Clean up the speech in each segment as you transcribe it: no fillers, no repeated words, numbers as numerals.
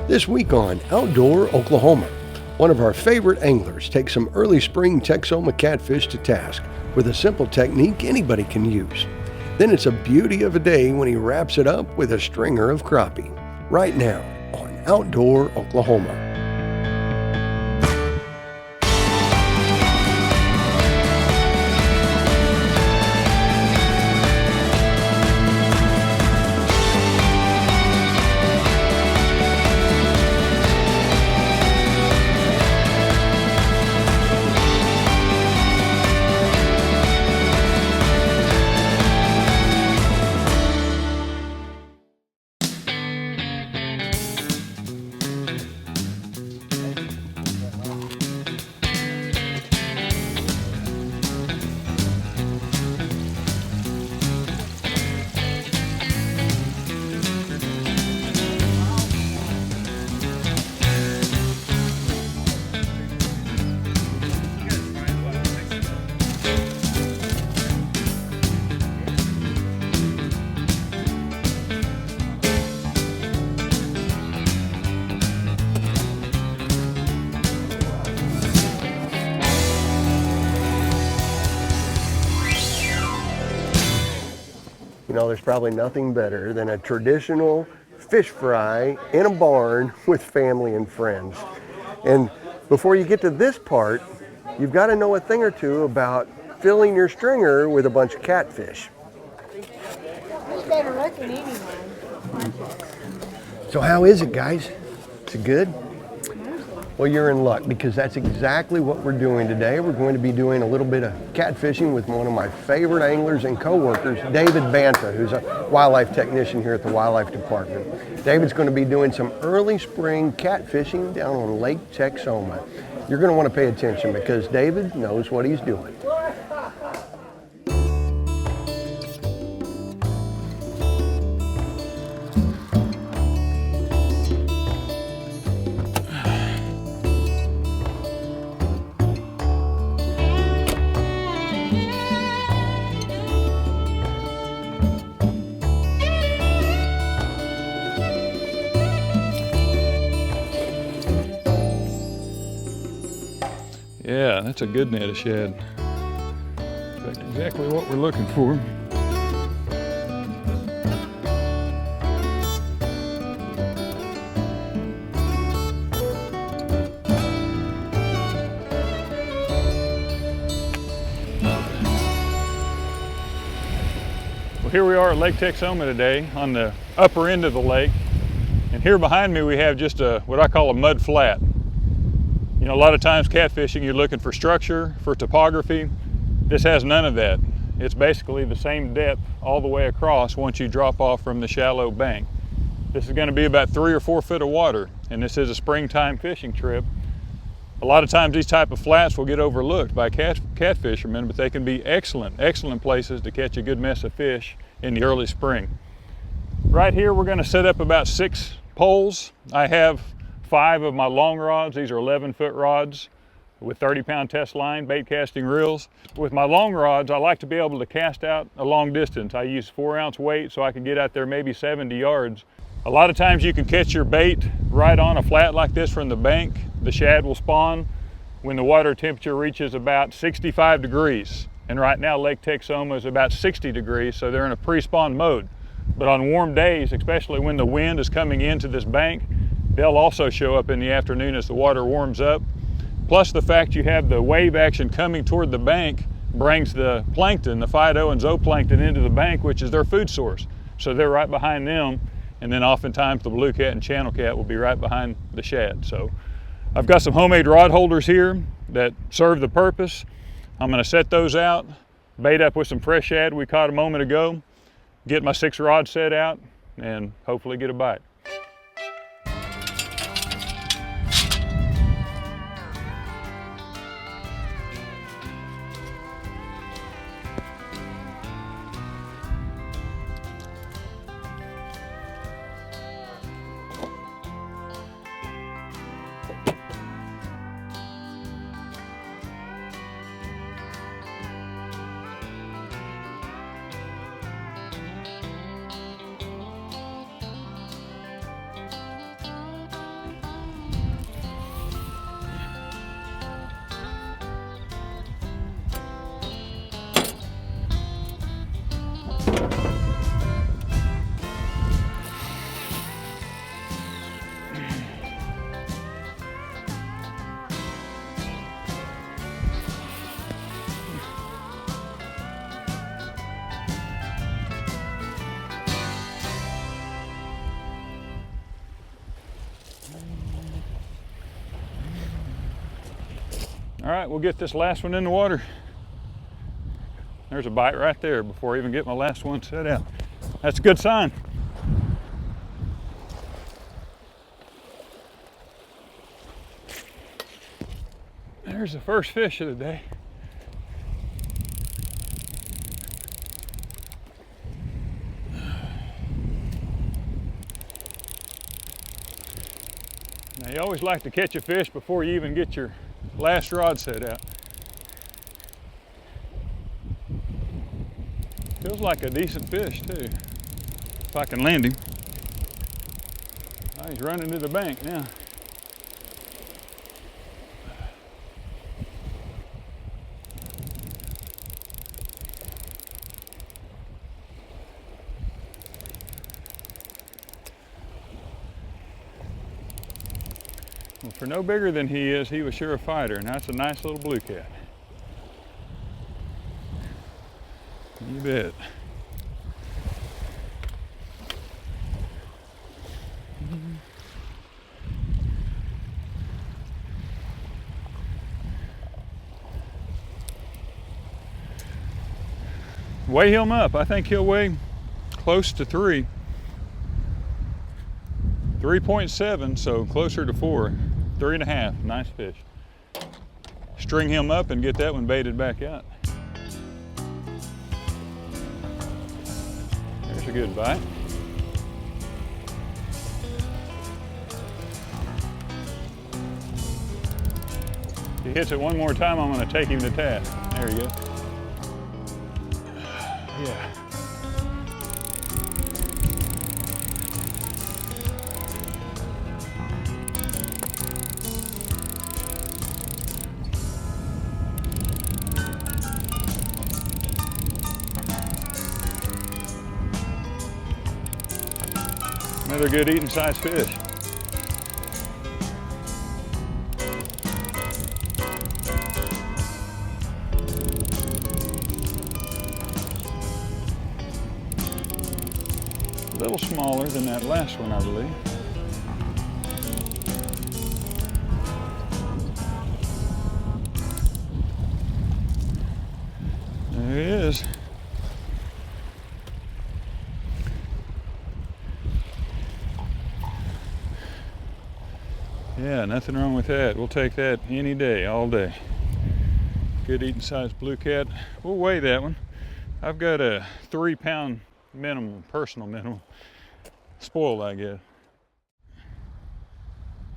This week on Outdoor Oklahoma, one of our favorite anglers takes some early spring Texoma catfish to task with a simple technique anybody can use. Then it's a beauty of a day when he wraps it up with a stringer of crappie. Right now on Outdoor Oklahoma. You know, there's probably nothing better than a traditional fish fry in a barn with family and friends. And before you get to this part, you've got to know a thing or two about filling your stringer with a bunch of catfish. You better reckon anyway. So how is it, guys? Is it good? Well, you're in luck because that's exactly what we're doing today. We're going to be doing a little bit of catfishing with one of my favorite anglers and co-workers, David Banta, who's a wildlife technician here at the Wildlife Department. David's going to be doing some early spring catfishing down on Lake Texoma. You're going to want to pay attention because David knows what he's doing. Yeah, that's a good net of shad. In fact, exactly what we're looking for. Well, here we are at Lake Texoma today on the upper end of the lake. And here behind me we have just what I call a mud flat. You know, a lot of times catfishing, you're looking for structure, for topography. This has none of that. It's basically the same depth all the way across once you drop off from the shallow bank. This is going to be about 3 or 4 foot of water, and this is a springtime fishing trip. A lot of times these type of flats will get overlooked by catfishermen, but they can be excellent places to catch a good mess of fish in the early spring. Right here we're going to set up about 6 poles. I have 5 of my long rods. These are 11-foot rods with 30-pound test line, bait casting reels. With my long rods, I like to be able to cast out a long distance. I use 4-ounce weight so I can get out there maybe 70 yards. A lot of times you can catch your bait right on a flat like this from the bank. The shad will spawn when the water temperature reaches about 65 degrees. And right now Lake Texoma is about 60 degrees, so they're in a pre-spawn mode. But on warm days, especially when the wind is coming into this bank, they'll also show up in the afternoon as the water warms up. Plus the fact you have the wave action coming toward the bank brings the plankton, the phyto and zooplankton, into the bank, which is their food source. So they're right behind them, and then oftentimes the blue cat and channel cat will be right behind the shad. So I've got some homemade rod holders here that serve the purpose. I'm going to set those out, bait up with some fresh shad we caught a moment ago, get my 6 rods set out, and hopefully get a bite. All right, we'll get this last one in the water. There's a bite right there before I even get my last one set out. That's a good sign. There's the first fish of the day. Now you always like to catch a fish before you even get your last rod set out. Feels like a decent fish too, if I can land him. Oh, he's running to the bank now. Well, for no bigger than he is, he was sure a fighter, and that's a nice little blue cat. You bet. Weigh him up. I think he'll weigh close to 3. 3.7, so closer to 4. 3.5. Nice fish. String him up and get that one baited back out. There's a good bite. If he hits it one more time, I'm going to take him to task. There you go. Yeah. Another good eating size fish. A little smaller than that last one, I believe. There he is. Yeah, nothing wrong with that. We'll take that any day, all day. Good eating size blue cat. We'll weigh that one. I've got a 3-pound minimum, personal minimum. Spoiled, I guess.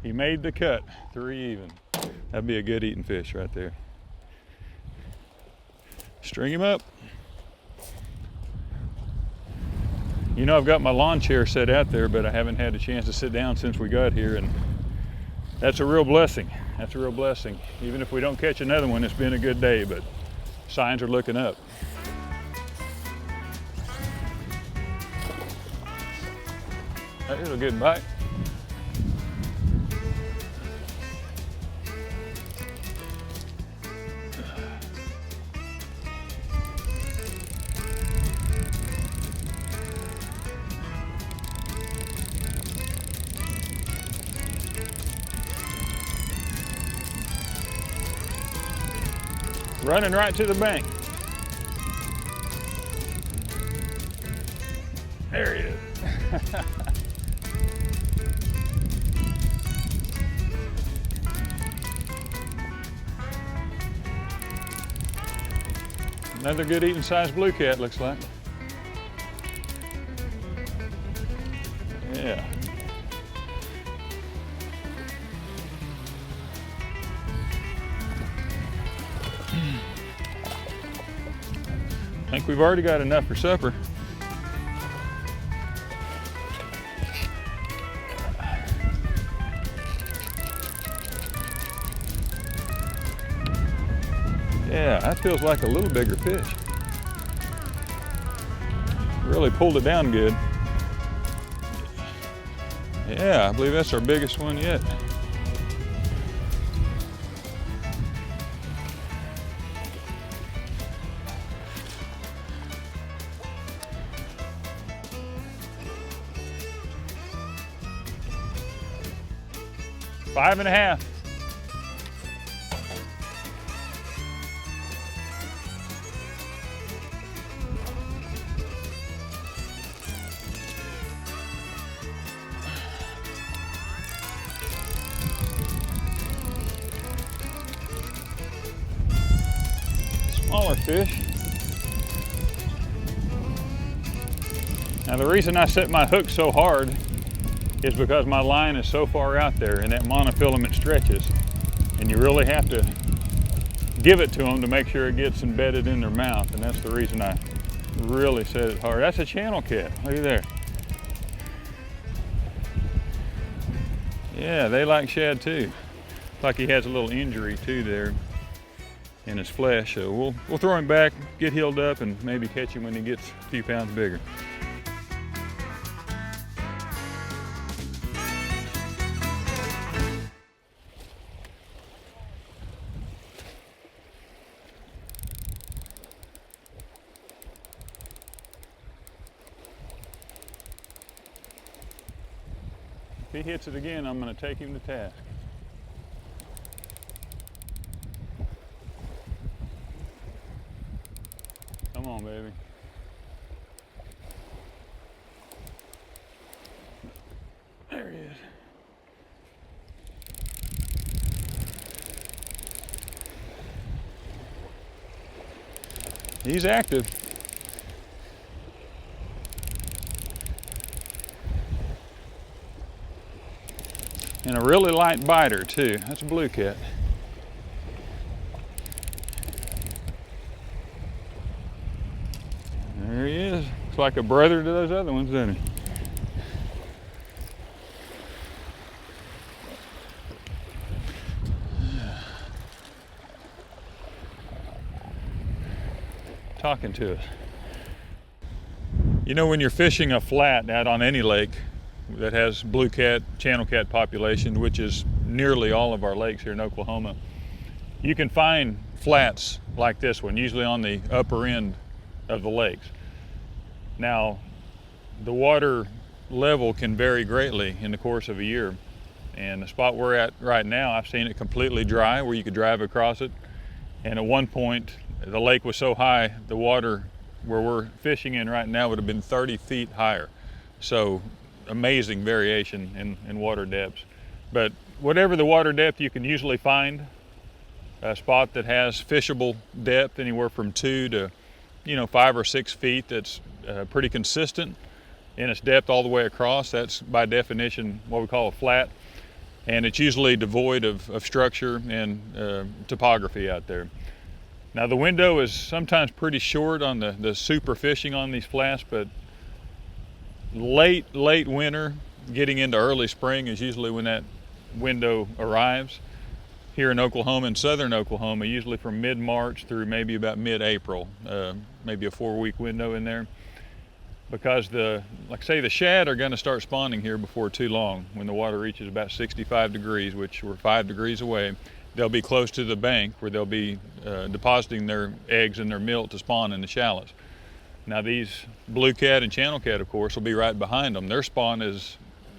He made the cut, 3 even. That'd be a good eating fish right there. String him up. You know, I've got my lawn chair set out there, but I haven't had a chance to sit down since we got here, and that's a real blessing. That's a real blessing. Even if we don't catch another one, it's been a good day, but signs are looking up. There's a good bite. Running right to the bank. There he is. Another good eating size blue cat, looks like. Yeah. I think we've already got enough for supper. Yeah, that feels like a little bigger fish. Really pulled it down good. Yeah, I believe that's our biggest one yet. $5.5. smaller fish. Now the reason I set my hook so hard is because my line is so far out there and that monofilament stretches, and you really have to give it to them to make sure it gets embedded in their mouth, and that's the reason I really set it hard. That's a channel cat, look at there. Yeah, they like shad too. Looks like he has a little injury too there in his flesh, so we'll throw him back, get healed up, and maybe catch him when he gets a few pounds bigger. If he hits it again, I'm going to take him to task. Come on, baby. There he is. He's active. And a really light biter too. That's a blue cat. There he is. Looks like a brother to those other ones, doesn't he? Talking to us. You know, when you're fishing a flat out on any lake that has blue cat, channel cat population, which is nearly all of our lakes here in Oklahoma, you can find flats like this one, usually on the upper end of the lakes. Now, the water level can vary greatly in the course of a year. And the spot we're at right now, I've seen it completely dry where you could drive across it. And at one point, the lake was so high, the water where we're fishing in right now would have been 30 feet higher. So amazing variation in water depths. But whatever the water depth, you can usually find a spot that has fishable depth anywhere from 2 to 5 or 6 feet that's pretty consistent in its depth all the way across. That's by definition what we call a flat, and it's usually devoid of structure and topography out there. Now the window is sometimes pretty short on the super fishing on these flats, but late winter, getting into early spring is usually when that window arrives. Here in Oklahoma, in southern Oklahoma, usually from mid-March through maybe about mid-April, maybe a 4-week window in there. Because like I say, the shad are going to start spawning here before too long. When the water reaches about 65 degrees, which we're 5 degrees away, they'll be close to the bank where they'll be depositing their eggs and their milk to spawn in the shallows. Now these blue cat and channel cat, of course, will be right behind them. Their spawn is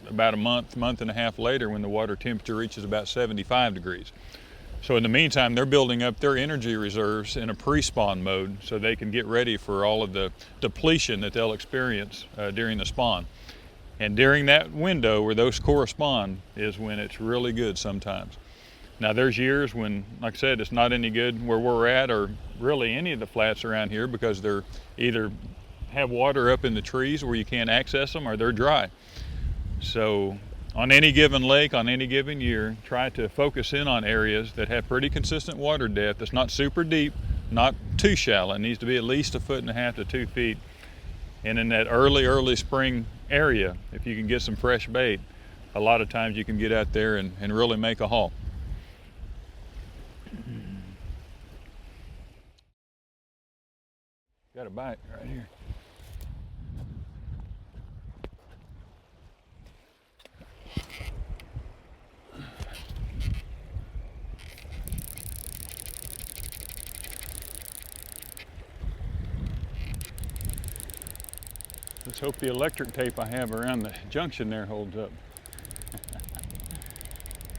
about a month and a half later when the water temperature reaches about 75 degrees. So in the meantime, they're building up their energy reserves in a pre-spawn mode so they can get ready for all of the depletion that they'll experience during the spawn. And during that window where those correspond is when it's really good sometimes. Now there's years when, like I said, it's not any good where we're at or really any of the flats around here because they're either have water up in the trees where you can't access them or they're dry. So on any given lake, on any given year, try to focus in on areas that have pretty consistent water depth. It's not super deep, not too shallow. It needs to be at least 1.5 feet to 2 feet. And in that early spring area, if you can get some fresh bait, a lot of times you can get out there and really make a haul. Got a bite right here. Let's hope the electric tape I have around the junction there holds up.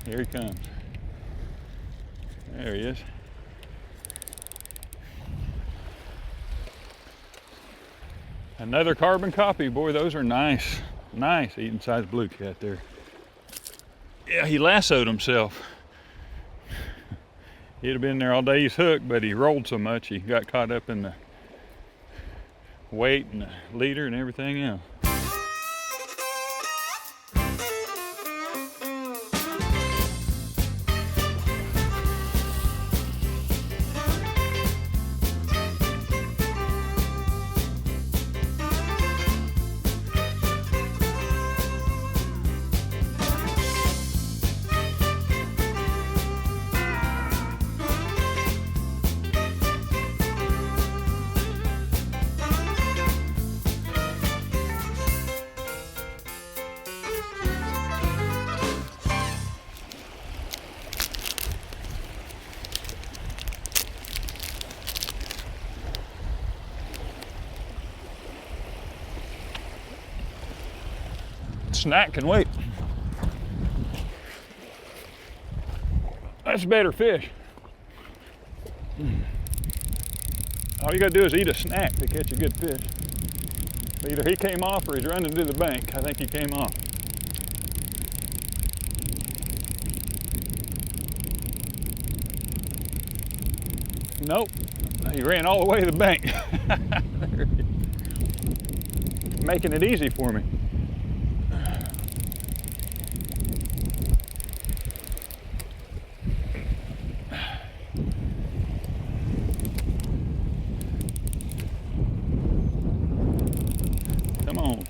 Here he comes. There he is. Another carbon copy. Boy, those are nice. Nice eating sized blue cat there. Yeah, he lassoed himself. He'd have been there all day. He's hooked, but he rolled so much he got caught up in the weight and the leader and everything else. Snack can wait. That's better fish. All you gotta do is eat a snack to catch a good fish. Either he came off or he's running to the bank. I think he came off. Nope, he ran all the way to the bank. Making it easy for me. Come on.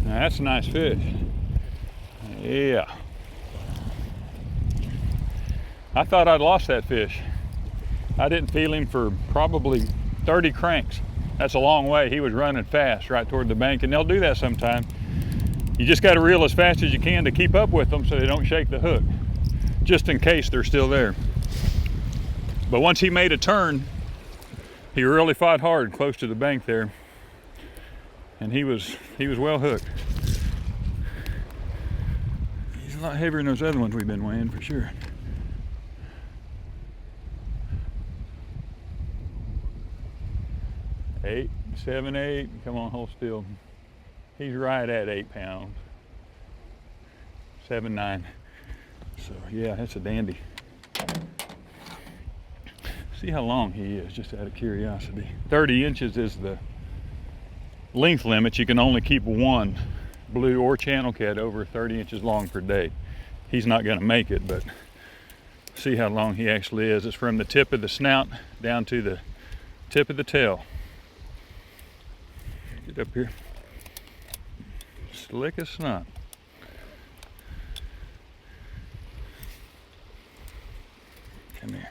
Now that's a nice fish. Yeah. I thought I'd lost that fish. I didn't feel him for probably 30 cranks. That's a long way. He was running fast right toward the bank, and they'll do that sometime. You just got to reel as fast as you can to keep up with them so they don't shake the hook, just in case they're still there. But once he made a turn, he really fought hard close to the bank there, and he was well hooked. He's a lot heavier than those other ones we've been weighing for sure. Eight, 7, 8, come on, hold still. He's right at 8 pounds. 7, 9. So yeah, that's a dandy. See how long he is, just out of curiosity. 30 inches is the length limit. You can only keep one blue or channel cat over 30 inches long per day. He's not gonna make it, but see how long he actually is. It's from the tip of the snout down to the tip of the tail. Get up here. Slick as snot. Come here.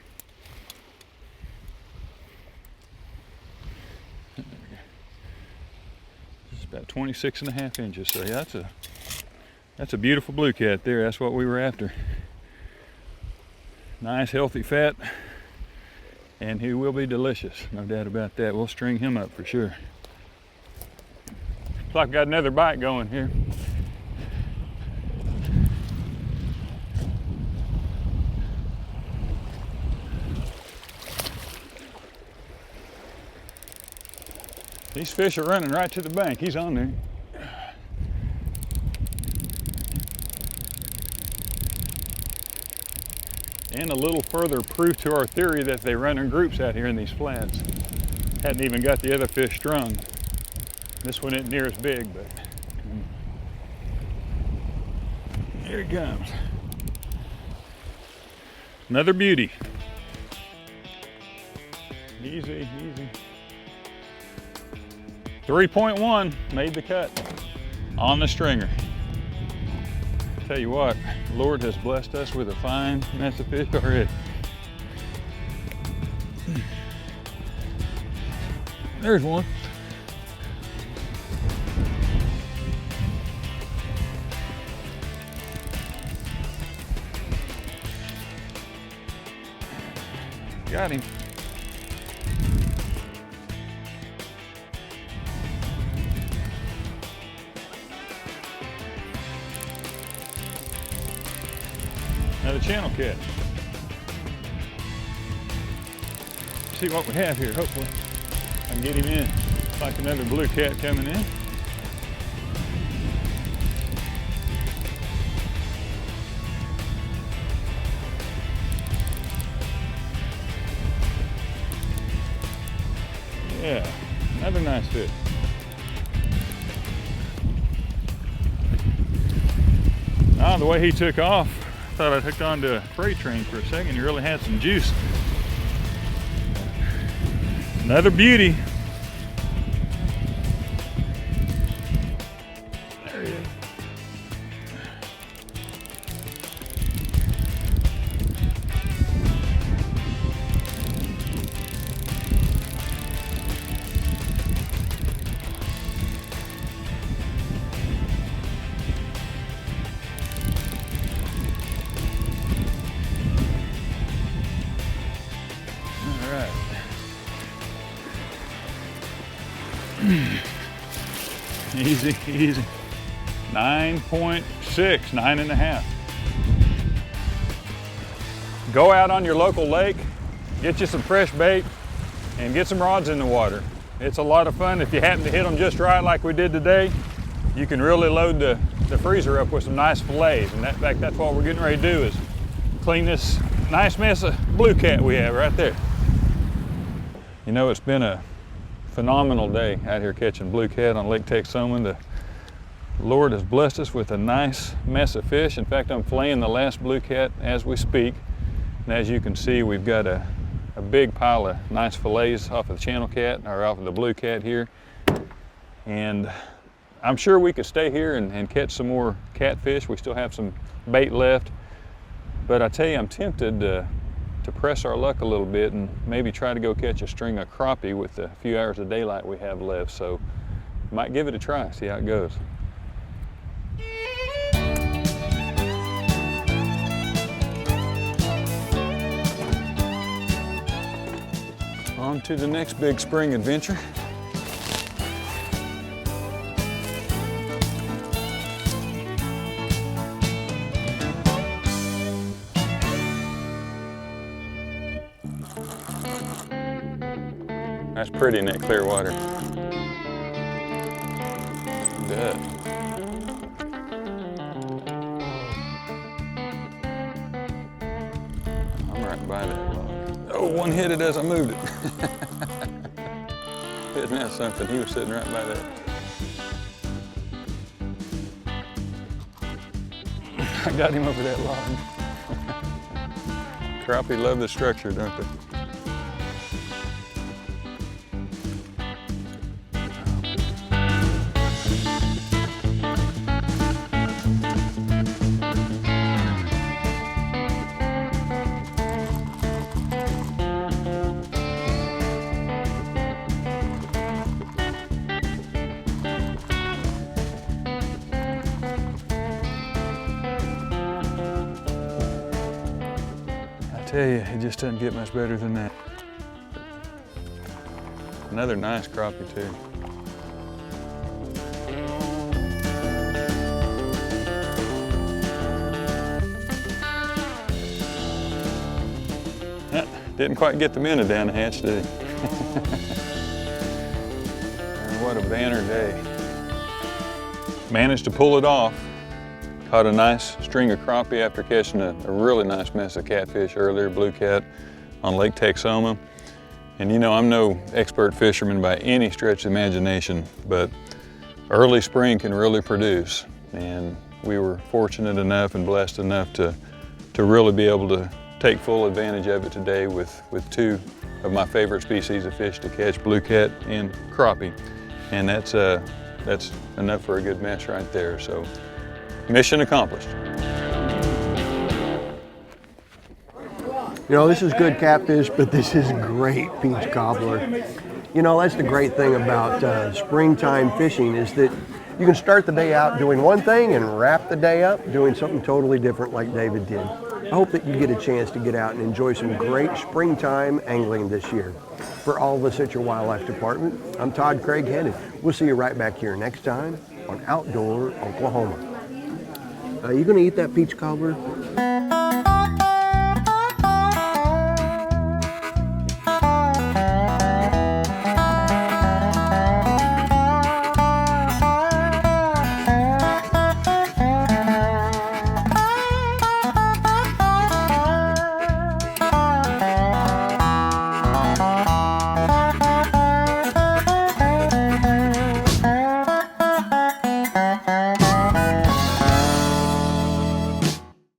It's about 26.5 inches. So yeah, that's a beautiful blue cat there. That's what we were after. Nice, healthy fat, and he will be delicious. No doubt about that. We'll string him up for sure. Looks like I got another bite going here. These fish are running right to the bank. He's on there. And a little further proof to our theory that they run in groups out here in these flats. Hadn't even got the other fish strung. This one isn't near as big, but here he comes. Another beauty. Easy, easy. 3.1 made the cut on the stringer. Tell you what, the Lord has blessed us with a fine mess of fish already. There's one. Got him. Another channel cat. See what we have here, hopefully. I can get him in. Looks like another blue cat coming in. Yeah, another nice fish. Ah, the way he took off, I thought I'd hooked onto a freight train for a second. He really had some juice. Another beauty. There he is. All right. Easy, easy. 9.6, 9.5. Go out on your local lake, get you some fresh bait, and get some rods in the water. It's a lot of fun. If you happen to hit them just right like we did today, you can really load the freezer up with some nice fillets. And in fact, that's what we're getting ready to do, is clean this nice mess of blue cat we have right there. You know, it's been a phenomenal day out here catching blue cat on Lake Texoma. The Lord has blessed us with a nice mess of fish. In fact, I'm filleting the last blue cat as we speak. And as you can see, we've got a big pile of nice fillets off of the channel cat, or off of the blue cat here. And I'm sure we could stay here and catch some more catfish. We still have some bait left. But I tell you, I'm tempted to press our luck a little bit and maybe try to go catch a string of crappie with the few hours of daylight we have left. So might give it a try, see how it goes. On to the next big spring adventure. That's pretty in that clear water. Good. I'm right by that log. Oh, one hit it as I moved it. Isn't that something? He was sitting right by that. I got him over that log. Crappie love the structure, don't they? I tell you, it just doesn't get much better than that. Another nice crappie too. Didn't quite get the minnow down the hatch, did he? And what a banner day. Managed to pull it off. Caught a nice string of crappie after catching a really nice mess of catfish earlier, blue cat, on Lake Texoma. And you know, I'm no expert fisherman by any stretch of the imagination, but early spring can really produce. And we were fortunate enough and blessed enough to really be able to take full advantage of it today with two of my favorite species of fish to catch, blue cat and crappie. And that's enough for a good mess right there. So mission accomplished. You know, this is good catfish, but this is great peach cobbler. You know, that's the great thing about springtime fishing, is that you can start the day out doing one thing and wrap the day up doing something totally different like David did. I hope that you get a chance to get out and enjoy some great springtime angling this year. For all of us at your Wildlife Department, I'm Todd Craighead, and we'll see you right back here next time on Outdoor Oklahoma. You gonna eat that peach cobbler?